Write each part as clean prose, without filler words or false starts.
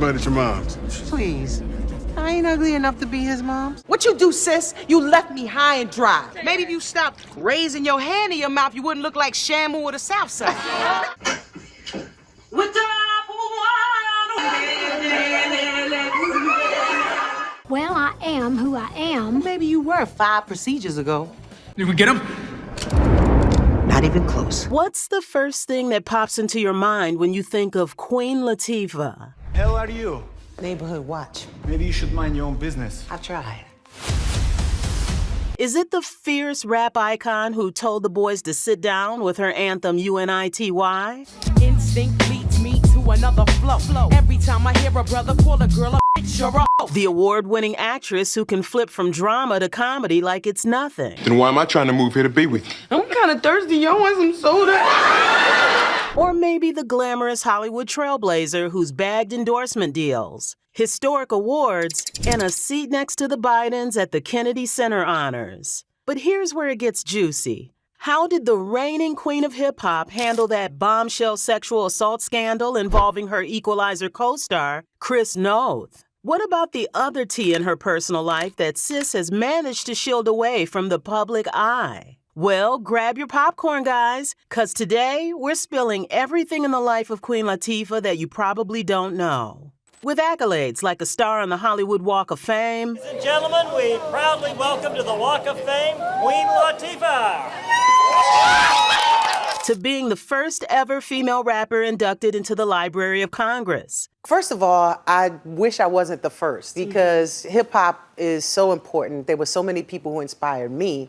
butt at your mom's. Please. I ain't ugly enough to be his mom. What you do, sis? You left me high and dry. Maybe if you stopped raising your hand in your mouth, you wouldn't look like Shamu or the South Side. Well, I am who I am. Maybe you were 5 procedures ago. Did we get him? Not even close. What's the first thing that pops into your mind when you think of Queen Latifah? Hell are you? Neighborhood watch. Maybe you should mind your own business. I've tried. Is it the fierce rap icon who told the boys to sit down with her anthem UNITY? Instinct leads me to another flow. Every time I hear a brother call a girl a bitch or a hoe. The award-winning actress who can flip from drama to comedy like it's nothing. Then why am I trying to move here to be with you? I'm kind of thirsty. Y'all want some soda? Or maybe the glamorous Hollywood trailblazer who's bagged endorsement deals, historic awards, and a seat next to the Bidens at the Kennedy Center Honors. But here's where it gets juicy. How did the reigning queen of hip-hop handle that bombshell sexual assault scandal involving her Equalizer co-star, Chris Noth? What about the other tea in her personal life that sis has managed to shield away from the public eye? Well, grab your popcorn, guys, because today we're spilling everything in the life of Queen Latifah that you probably don't know. With accolades like a star on the Hollywood Walk of Fame. Ladies and gentlemen, we proudly welcome to the Walk of Fame, Queen Latifah. To being the first ever female rapper inducted into the Library of Congress. First of all, I wish I wasn't the first because hip-hop is so important. There were so many people who inspired me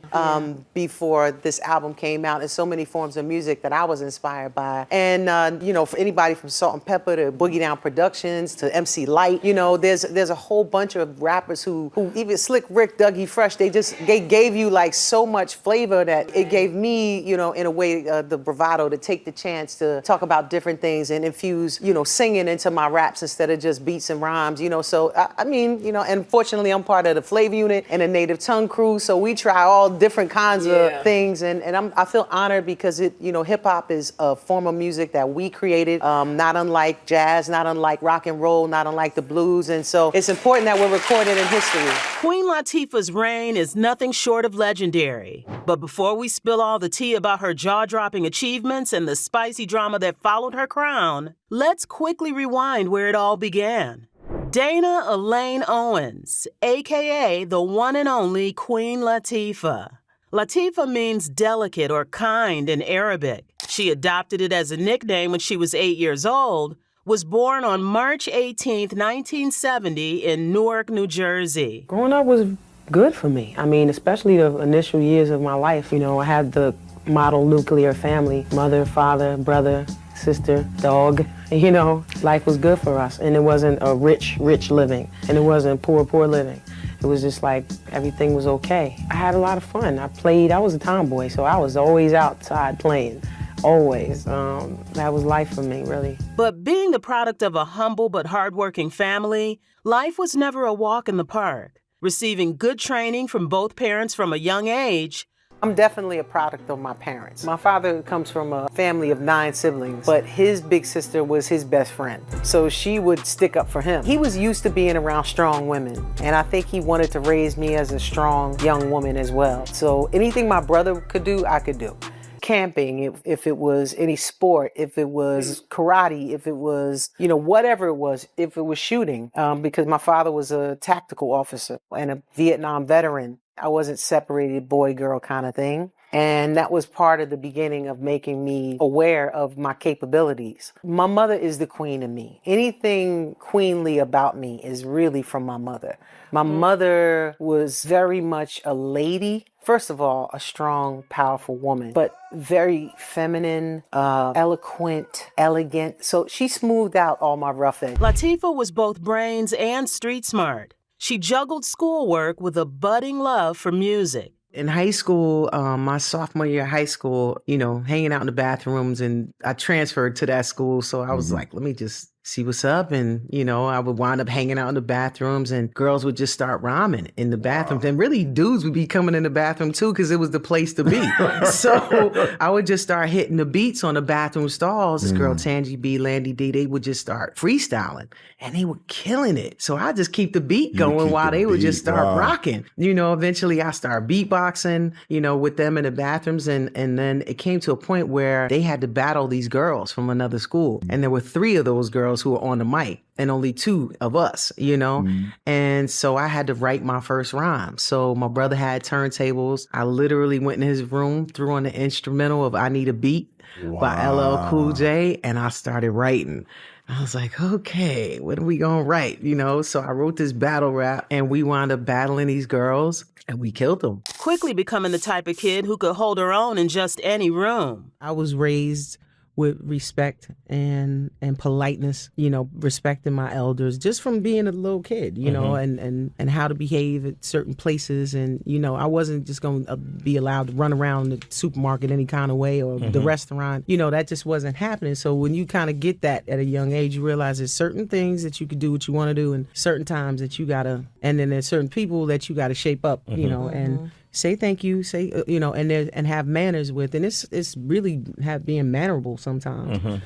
before this album came out, and so many forms of music that I was inspired by. And, you know, for anybody from Salt and Pepper to Boogie Down Productions to MC Lyte, you know, there's a whole bunch of rappers who even Slick Rick, Dougie Fresh, they gave you like so much flavor that it gave me, you know, in a way, the bravado to take the chance to talk about different things and infuse, you know, singing into my raps instead of just beats and rhymes, you know. So, I mean, you know, and fortunately I'm part of the Flavor Unit and the Native Tongue crew, so we try all different kinds of things, and I feel honored because it, you know, hip hop is a form of music that we created, not unlike jazz, not unlike rock and roll, not unlike the blues, and so it's important that we're recorded in history. Queen Latifah's reign is nothing short of legendary. But before we spill all the tea about her jaw-dropping achievements and the spicy drama that followed her crown, let's quickly rewind where it all began. Dana Elaine Owens, a.k.a. the one and only Queen Latifah. Latifah means delicate or kind in Arabic. She adopted it as a nickname when she was 8 years old, was born on March 18, 1970 in Newark, New Jersey. Growing up was good for me. I mean, especially the initial years of my life. You know, I had the model nuclear family, mother, father, brother, sister, dog. You know, life was good for us, and it wasn't a rich living, and it wasn't poor living. It was just like everything was okay. I had a lot of fun. I was a tomboy, so I was always outside playing, always. That was life for me, really. But being the product of a humble but hardworking family, life was never a walk in the park. Receiving good training from both parents from a young age, I'm definitely a product of my parents. My father comes from a family of 9 siblings, but his big sister was his best friend. So she would stick up for him. He was used to being around strong women, and I think he wanted to raise me as a strong young woman as well. So anything my brother could do, I could do. Camping, if it was any sport, if it was karate, if it was, you know, whatever it was, if it was shooting, because my father was a tactical officer and a Vietnam veteran. I wasn't separated boy, girl kind of thing. And that was part of the beginning of making me aware of my capabilities. My mother is the queen of me. Anything queenly about me is really from my mother. My mother was very much a lady. First of all, a strong, powerful woman, but very feminine, eloquent, elegant. So she smoothed out all my rough edges. Latifah was both brains and street smart. She juggled schoolwork with a budding love for music. In high school, my sophomore year of high school, you know, hanging out in the bathrooms, and I transferred to that school. So I was like, let me just see what's up. And, you know, I would wind up hanging out in the bathrooms and girls would just start rhyming in the bathrooms. And really dudes would be coming in the bathroom too, because it was the place to be. So I would just start hitting the beats on the bathroom stalls. This girl, Tangy B, Landy D, they would just start freestyling and they were killing it. So I just keep the beat going while they would just start rocking. You know, eventually I started beatboxing, you know, with them in the bathrooms. And then it came to a point where they had to battle these girls from another school. And there were 3 of those girls who were on the mic and only 2 of us, you know? And so I had to write my first rhyme. So my brother had turntables. I literally went in his room, threw on the instrumental of I Need a Beat by LL Cool J, and I started writing. I was like, okay, what are we gonna write? You know, so I wrote this battle rap and we wound up battling these girls and we killed them. Quickly becoming the type of kid who could hold her own in just any room. I was raised with respect and politeness, you know, respecting my elders just from being a little kid, you know, and how to behave at certain places. And, you know, I wasn't just going to be allowed to run around the supermarket any kind of way or the restaurant. You know, that just wasn't happening. So when you kind of get that at a young age, you realize there's certain things that you could do what you want to do and certain times that you got to, and then there's certain people that you got to shape up, you know, and say thank you, say, you know, and have manners with. And it's really being mannerable sometimes.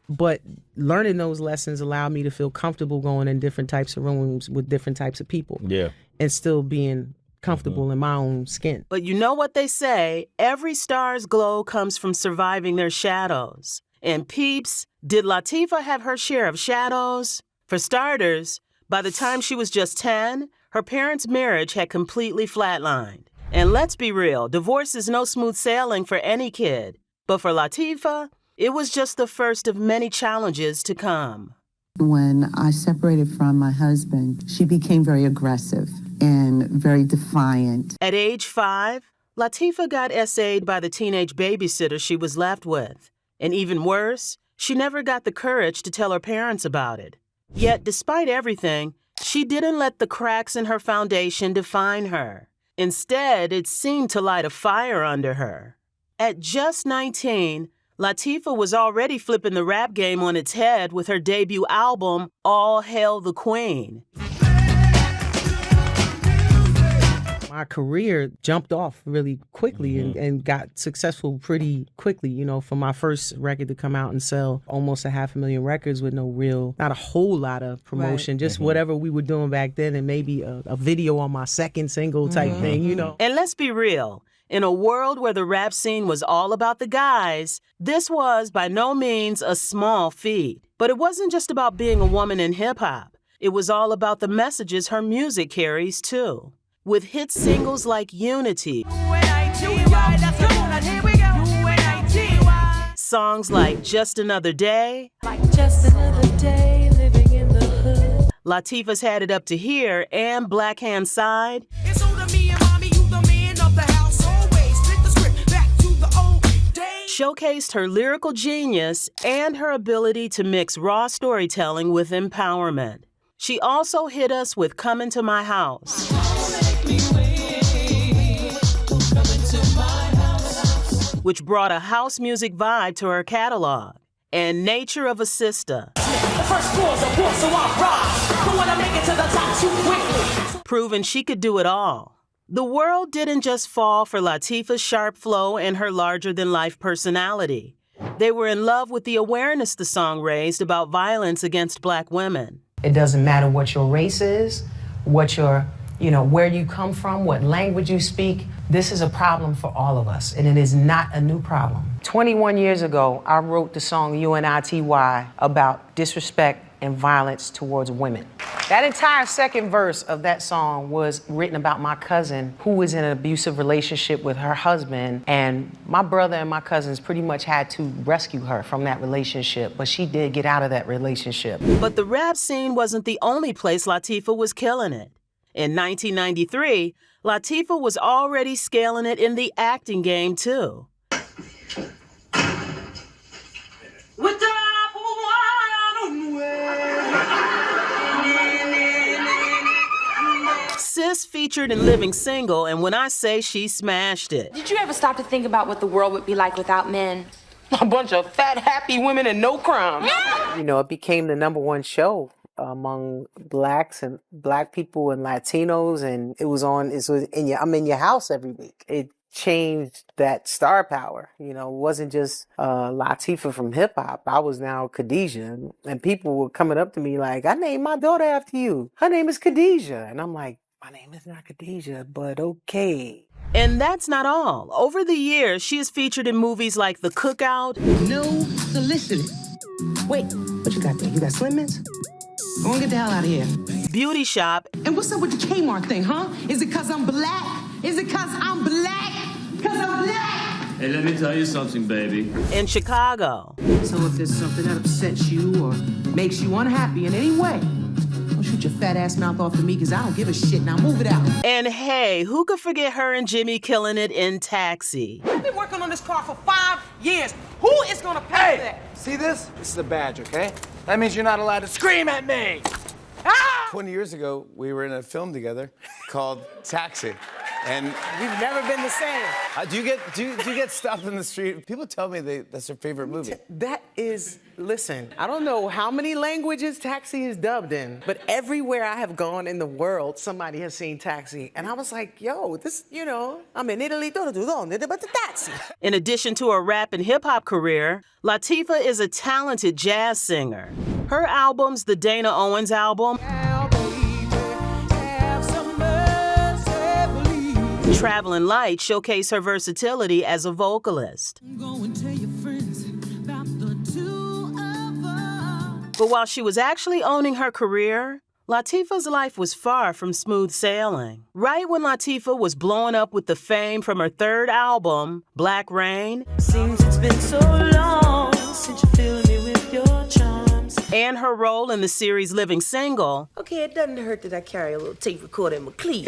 But learning those lessons allowed me to feel comfortable going in different types of rooms with different types of people. Yeah. And still being comfortable in my own skin. But you know what they say, every star's glow comes from surviving their shadows. And peeps, did Latifah have her share of shadows? For starters, by the time she was just 10, her parents' marriage had completely flatlined. And let's be real, divorce is no smooth sailing for any kid. But for Latifah, it was just the first of many challenges to come. When I separated from my husband, she became very aggressive and very defiant. At age 5, Latifah got SA'd by the teenage babysitter she was left with. And even worse, she never got the courage to tell her parents about it. Yet, despite everything, she didn't let the cracks in her foundation define her. Instead, it seemed to light a fire under her. At just 19, Latifah was already flipping the rap game on its head with her debut album, All Hail the Queen. My career jumped off really quickly and got successful pretty quickly, you know, for my first record to come out and sell almost 500,000 records with not a whole lot of promotion, just whatever we were doing back then and maybe a video on my second single type thing, you know. And let's be real, in a world where the rap scene was all about the guys, this was by no means a small feat. But it wasn't just about being a woman in hip-hop. It was all about the messages her music carries, too. With hit singles like Unity, songs like Just Another Day, Latifah's Had It Up to Here, and Black Hand Side, showcased her lyrical genius and her ability to mix raw storytelling with empowerment. She also hit us with Come Into My House, which brought a house music vibe to her catalog, and Nature of a Sister, proving she could do it all. The world didn't just fall for Latifah's sharp flow and her larger-than-life personality. They were in love with the awareness the song raised about violence against Black women. It doesn't matter what your race is, what your, where you come from, what language you speak. This is a problem for all of us, and it is not a new problem. 21 years ago, I wrote the song UNITY about disrespect and violence towards women. That entire second verse of that song was written about my cousin who was in an abusive relationship with her husband, and my brother and my cousins pretty much had to rescue her from that relationship, but she did get out of that relationship. But the rap scene wasn't the only place Latifah was killing it. In 1993, Latifah was already scaling it in the acting game, too. Sis featured in Living Single, and when I say she smashed it. Did you ever stop to think about what the world would be like without men? A bunch of fat, happy women and no crime. You know, it became the #1 show among blacks and black people and Latinos, and it was I'm in your house every week. It changed that star power. You know, it wasn't just Latifah from hip hop. I was now Khadijah, and people were coming up to me like, I named my daughter after you. Her name is Khadijah. And I'm like, my name is not Khadijah, but okay. And that's not all. Over the years, she is featured in movies like The Cookout. No soliciting. Wait, what you got there? You got Slim Mints? Go and get the hell out of here. Beauty Shop. And what's up with the Kmart thing, huh? Is it because I'm black? Is it because I'm black? Because I'm black? Hey, let me tell you something, baby. In Chicago. So if there's something that upsets you or makes you unhappy in any way, don't shoot your fat ass mouth off to me, because I don't give a shit. Now move it out. And hey, who could forget her and Jimmy killing it in Taxi? I've been working on this car for 5 years. Who is gonna pay for that? See this? This is a badge, okay? That means you're not allowed to scream at me. 20 years ago, we were in a film together called Taxi. And We've never been the same. do you get stopped in the street? People tell me that's their favorite movie. That is, listen, I don't know how many languages Taxi is dubbed in, but everywhere I have gone in the world, somebody has seen Taxi. And I was like, yo, this, you know, I'm in Italy, but the Taxi. In addition to a rap and hip-hop career, Latifah is a talented jazz singer. Her albums, the Dana Owens album, Traveling Light, showcase her versatility as a vocalist. But while she was actually owning her career, Latifah's life was far from smooth sailing. Right when Latifah was blowing up with the fame from her third album, Black Rain, Seems it's been so long since you filled me with your charms. and her role in the series Living Single, Okay, it doesn't hurt that I carry a little tape recorder in my cleat.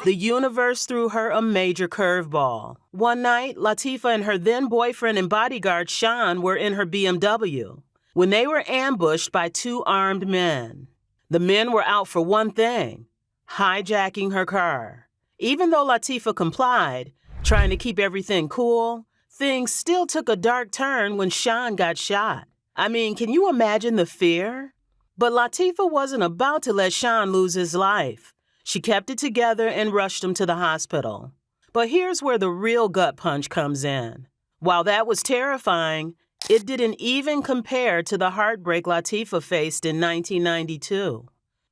the universe threw her a major curveball. One night, Latifah and her then boyfriend and bodyguard Sean were in her BMW when they were ambushed by 2 armed men. The men were out for one thing: hijacking her car. Even though Latifah complied, trying to keep everything cool, things still took a dark turn when Sean got shot. I mean, can you imagine the fear? But Latifah wasn't about to let Sean lose his life. She kept it together and rushed him to the hospital. But here's where the real gut punch comes in. While that was terrifying, it didn't even compare to the heartbreak Latifah faced in 1992,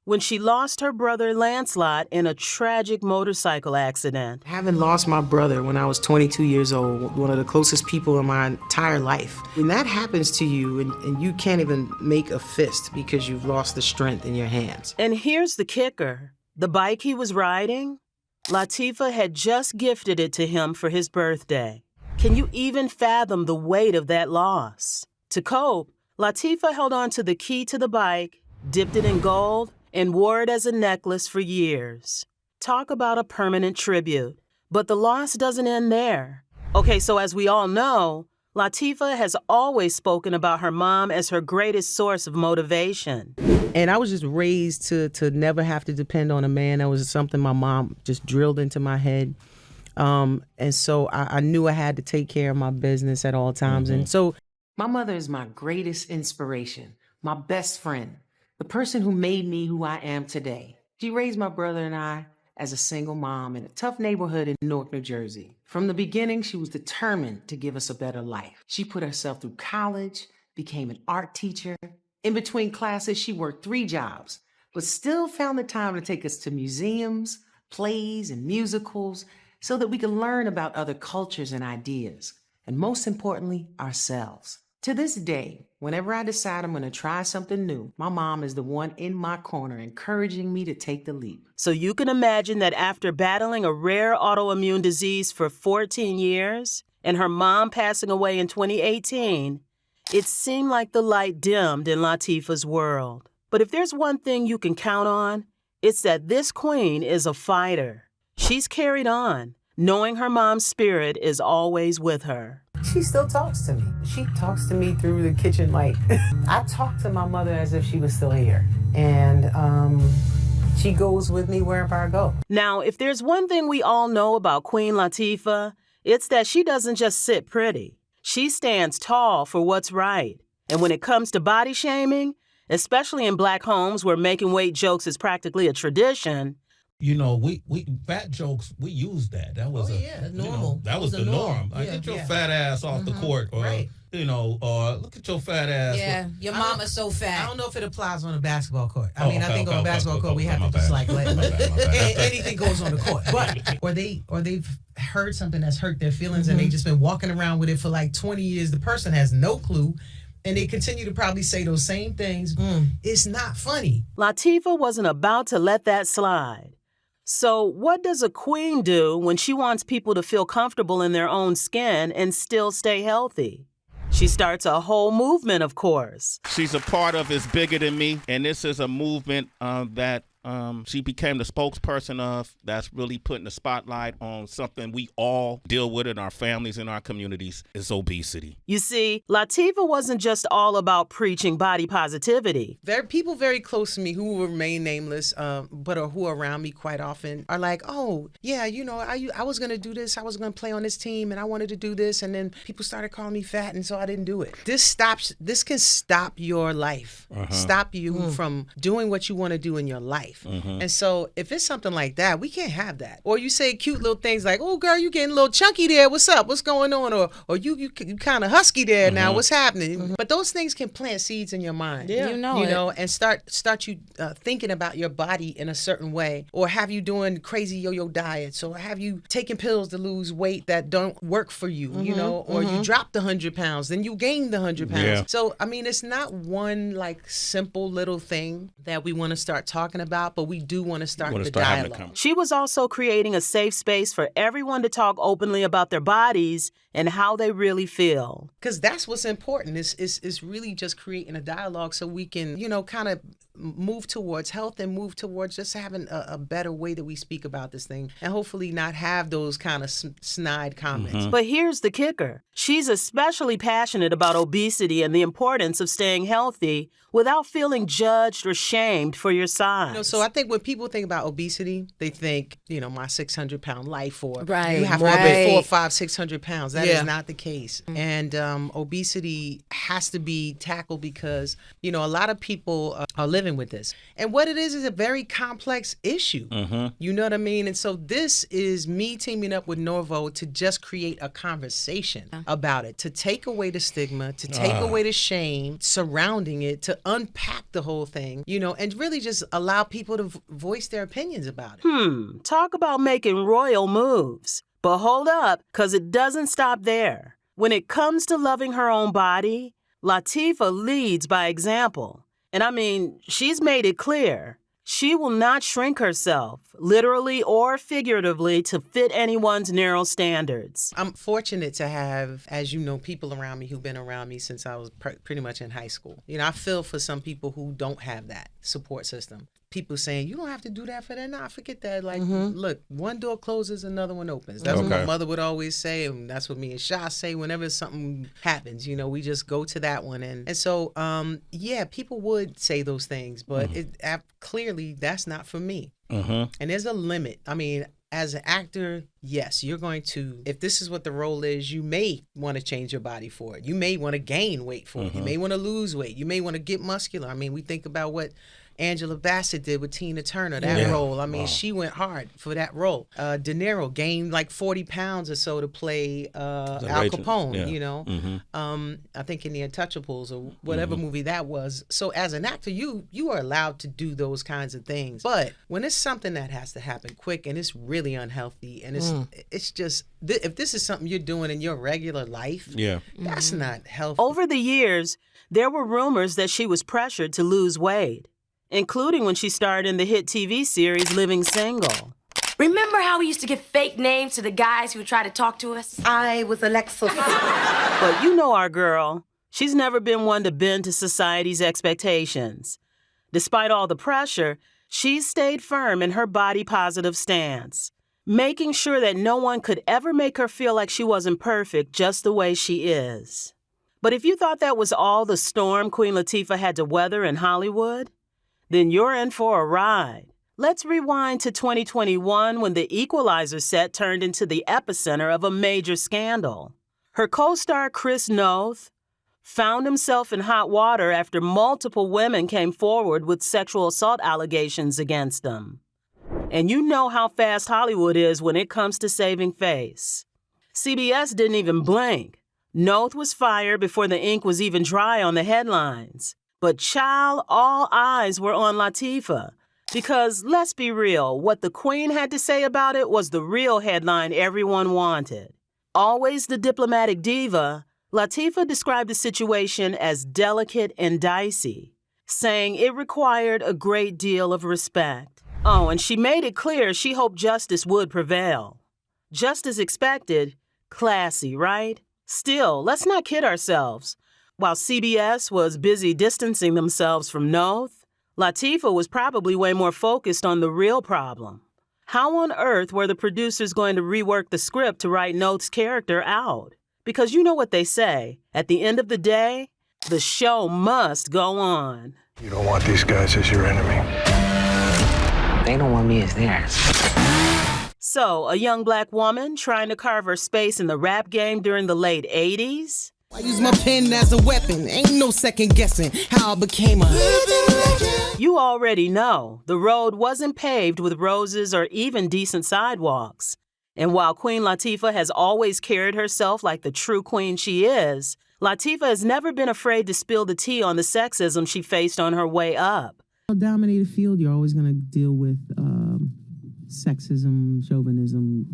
when she lost her brother Lancelot in a tragic motorcycle accident. Having lost my brother when I was 22 years old, one of the closest people in my entire life, when that happens to you and you can't even make a fist because you've lost the strength in your hands. And here's the kicker. The bike he was riding, Latifah had just gifted it to him for his birthday. Can you even fathom the weight of that loss? To cope, Latifah held on to the key to the bike, dipped it in gold, and wore it as a necklace for years. Talk about a permanent tribute. But the loss doesn't end there. Okay, so as we all know, Latifah has always spoken about her mom as her greatest source of motivation. And I was just raised to never have to depend on a man. That was something my mom just drilled into my head. And so I knew I had to take care of my business at all times. And so my mother is my greatest inspiration, my best friend, the person who made me who I am today. She raised my brother and I as a single mom in a tough neighborhood in Newark, New Jersey. From the beginning, she was determined to give us a better life. She put herself through college, became an art teacher. In between classes, she worked 3 jobs, but still found the time to take us to museums, plays, and musicals so that we could learn about other cultures and ideas, and most importantly, ourselves. To this day, whenever I decide I'm going to try something new, my mom is the one in my corner encouraging me to take the leap. So you can imagine that after battling a rare autoimmune disease for 14 years and her mom passing away in 2018, it seemed like the light dimmed in Latifah's world. But if there's one thing you can count on, it's that this queen is a fighter. She's carried on, knowing her mom's spirit is always with her. She still talks to me. She talks to me through the kitchen light. I talk to my mother as if she was still here. And she goes with me wherever I go. Now, if there's one thing we all know about Queen Latifah, it's that she doesn't just sit pretty. She stands tall for what's right. And when it comes to body shaming, especially in Black homes where making weight jokes is practically a tradition, you know, we fat jokes, we used that. That was normal. That was the norm. Like, get your fat ass off the court, or look at your fat ass. Yeah, your mama's so fat. I don't know if it applies on a basketball court. I think on a basketball court we have to just like let anything goes on the court. But or they've heard something that's hurt their feelings and they just been walking around with it for like 20 years. The person has no clue. And they continue to probably say those same things. It's not funny. Latifah wasn't about to let that slide. So what does a queen do when she wants people to feel comfortable in their own skin and still stay healthy? She starts a whole movement, of course. She's a part of It's Bigger Than Me, and this is a movement that she became the spokesperson of, that's really putting the spotlight on something we all deal with in our families and our communities, is obesity. You see, Latifah wasn't just all about preaching body positivity. There are people very close to me who will remain nameless, but who are around me quite often are like, oh, yeah, I was going to do this. I was going to play on this team and I wanted to do this. And then people started calling me fat and so I didn't do it. This can stop your life, stop you from doing what you want to do in your life. And so if it's something like that, we can't have that. Or you say cute little things like, oh, girl, you getting a little chunky there. What's up? What's going on? Or you kind of husky there now. What's happening? But those things can plant seeds in your mind. Yeah. You know, and start you thinking about your body in a certain way, or have you doing crazy yo-yo diets, or have you taking pills to lose weight that don't work for you, or you dropped 100 pounds, then you gained the 100 pounds. Yeah. So, I mean, it's not one like simple little thing that we want to start talking about, but we do want to start the dialogue. She was also creating a safe space for everyone to talk openly about their bodies and how they really feel. Because that's what's important. Is really just creating a dialogue so we can, kind of move towards health and move towards just having a better way that we speak about this thing, and hopefully not have those kind of snide comments. But here's the kicker. She's especially passionate about obesity and the importance of staying healthy without feeling judged or shamed for your size. So I think when people think about obesity, they think, my 600-pound life, or right, you have to be 400, 500, 600 pounds. That is not the case. And obesity has to be tackled because, a lot of people are living with this. And what it is a very complex issue. You know what I mean? And so this is me teaming up with Norvo to just create a conversation about it, to take away the stigma, to take away the shame surrounding it, to unpack the whole thing, and really just allow people to voice their opinions about it. Talk about making royal moves. But hold up, because it doesn't stop there. When it comes to loving her own body, Latifah leads by example. And I mean, she's made it clear. She will not shrink herself, literally or figuratively, to fit anyone's narrow standards. I'm fortunate to have, as you know, people around me who've been around me since I was pretty much in high school. I feel for some people who don't have that support system. People saying, you don't have to do that for that. Nah, forget that. Like, look, one door closes, another one opens. That's what my mother would always say, and that's what me and Shah say whenever something happens. We just go to that one. And so, people would say those things, but clearly that's not for me. And there's a limit. I mean, as an actor, yes, you're going to, if this is what the role is, you may want to change your body for it. You may want to gain weight for it. You may want to lose weight. You may want to get muscular. I mean, we think about what Angela Bassett did with Tina Turner, that role. I mean, she went hard for that role. De Niro gained like 40 pounds or so to play Al Capone, I think in The Untouchables or whatever movie that was. So as an actor, you are allowed to do those kinds of things. But when it's something that has to happen quick and it's really unhealthy and it's just, if this is something you're doing in your regular life, that's not healthy. Over the years, there were rumors that she was pressured to lose weight, including when she starred in the hit TV series Living Single. Remember how we used to give fake names to the guys who would try to talk to us? I was Alexis. But you know our girl. She's never been one to bend to society's expectations. Despite all the pressure, she's stayed firm in her body-positive stance, making sure that no one could ever make her feel like she wasn't perfect just the way she is. But if you thought that was all the storm Queen Latifah had to weather in Hollywood, then you're in for a ride. Let's rewind to 2021 when the Equalizer set turned into the epicenter of a major scandal. Her co-star Chris Noth found himself in hot water after multiple women came forward with sexual assault allegations against him. And you know how fast Hollywood is when it comes to saving face. CBS didn't even blink. Noth was fired before the ink was even dry on the headlines. But child, all eyes were on Latifah. Because let's be real, what the Queen had to say about it was the real headline everyone wanted. Always the diplomatic diva, Latifah described the situation as delicate and dicey, saying it required a great deal of respect. Oh, and she made it clear she hoped justice would prevail. Just as expected, classy, right? Still, let's not kid ourselves. While CBS was busy distancing themselves from Noth, Latifah was probably way more focused on the real problem. How on earth were the producers going to rework the script to write Noth's character out? Because you know what they say, at the end of the day, the show must go on. You don't want these guys as your enemy. They don't want me as theirs. So, a young black woman trying to carve her space in the rap game during the late 80s? I use my pen as a weapon. Ain't no second guessing how I became a living legend. You already know the road wasn't paved with roses or even decent sidewalks. And while Queen Latifah has always carried herself like the true queen she is, Latifah has never been afraid to spill the tea on the sexism she faced on her way up. A dominated field, you're always going to deal with sexism, chauvinism,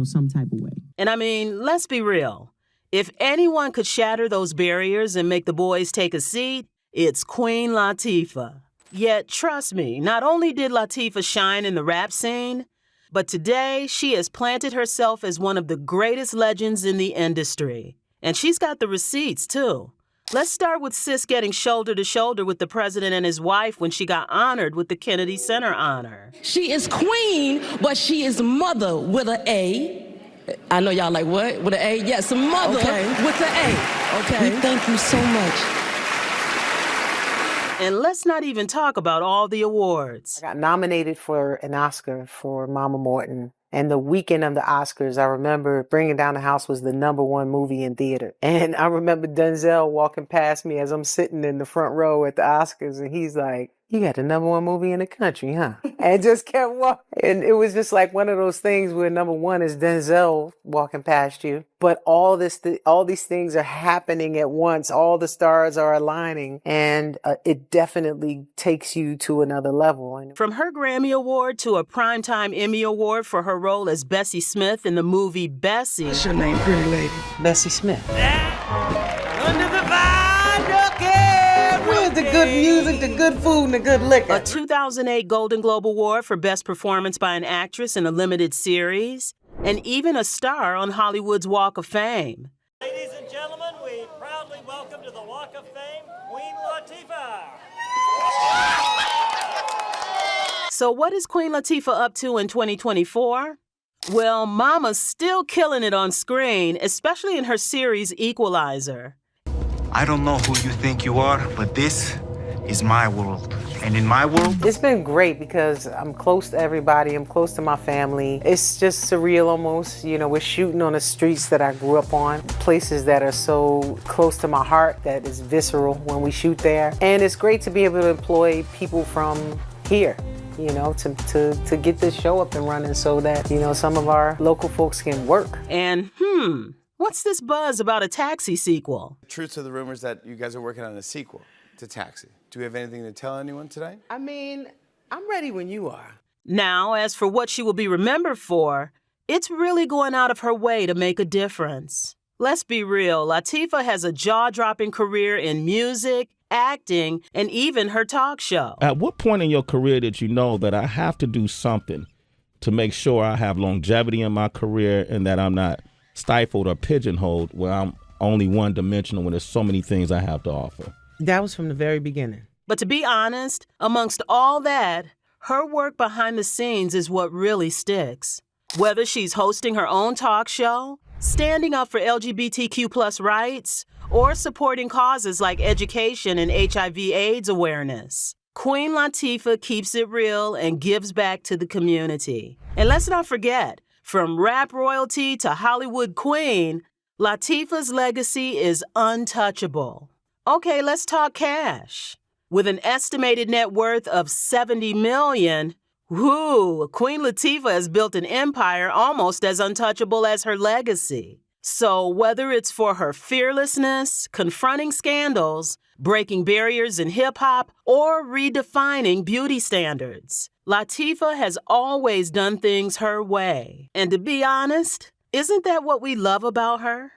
some type of way. And I mean, let's be real. If anyone could shatter those barriers and make the boys take a seat, it's Queen Latifah. Yet, trust me, not only did Latifah shine in the rap scene, but today she has planted herself as one of the greatest legends in the industry. And she's got the receipts, too. Let's start with sis getting shoulder to shoulder with the president and his wife when she got honored with the Kennedy Center honor. She is queen, but she is mother with an A. I know y'all like, what? With an A? Yes, mother with an A. Okay. We thank you so much. And let's not even talk about all the awards. I got nominated for an Oscar for Mama Morton. And the weekend of the Oscars, I remember Bringing Down the House was the #1 movie in theater. And I remember Denzel walking past me as I'm sitting in the front row at the Oscars. And he's like, "You got the #1 movie in the country, huh?" And just kept walking. And it was just like one of those things where #1 is Denzel walking past you. But all these things are happening at once. All the stars are aligning. And it definitely takes you to another level. From her Grammy Award to a Primetime Emmy Award for her role as Bessie Smith in the movie Bessie. What's your name, pretty lady? Bessie Smith. Under the vine, okay. Where's the good music, the good food, and the good liquor? A 2008 Golden Globe Award for Best Performance by an Actress in a Limited Series, and even a star on Hollywood's Walk of Fame. Ladies and gentlemen, we proudly welcome to the Walk of Fame, Queen Latifah. So what is Queen Latifah up to in 2024? Well, Mama's still killing it on screen, especially in her series Equalizer. I don't know who you think you are, but this is my world. And in my world... It's been great because I'm close to everybody. I'm close to my family. It's just surreal almost. You know, we're shooting on the streets that I grew up on, places that are so close to my heart that is visceral when we shoot there. And it's great to be able to employ people from here, you know, to get this show up and running so that, you know, some of our local folks can work. And, what's this buzz about a Taxi sequel? Truth to the rumors that you guys are working on a sequel to Taxi. Do we have anything to tell anyone today? I mean, I'm ready when you are. Now, as for what she will be remembered for, it's really going out of her way to make a difference. Let's be real, Latifah has a jaw-dropping career in music, acting, and even her talk show. At what point in your career did you know that I have to do something to make sure I have longevity in my career and that I'm not stifled or pigeonholed where I'm only one-dimensional when there's so many things I have to offer? That was from the very beginning. But to be honest, amongst all that, her work behind the scenes is what really sticks. Whether she's hosting her own talk show, standing up for LGBTQ+ rights, or supporting causes like education and HIV/AIDS awareness, Queen Latifah keeps it real and gives back to the community. And let's not forget, from rap royalty to Hollywood queen, Latifah's legacy is untouchable. Okay, let's talk cash. With an estimated net worth of $70 million, Queen Latifah has built an empire almost as untouchable as her legacy. So whether it's for her fearlessness, confronting scandals, breaking barriers in hip-hop, or redefining beauty standards, Latifah has always done things her way. And to be honest, isn't that what we love about her?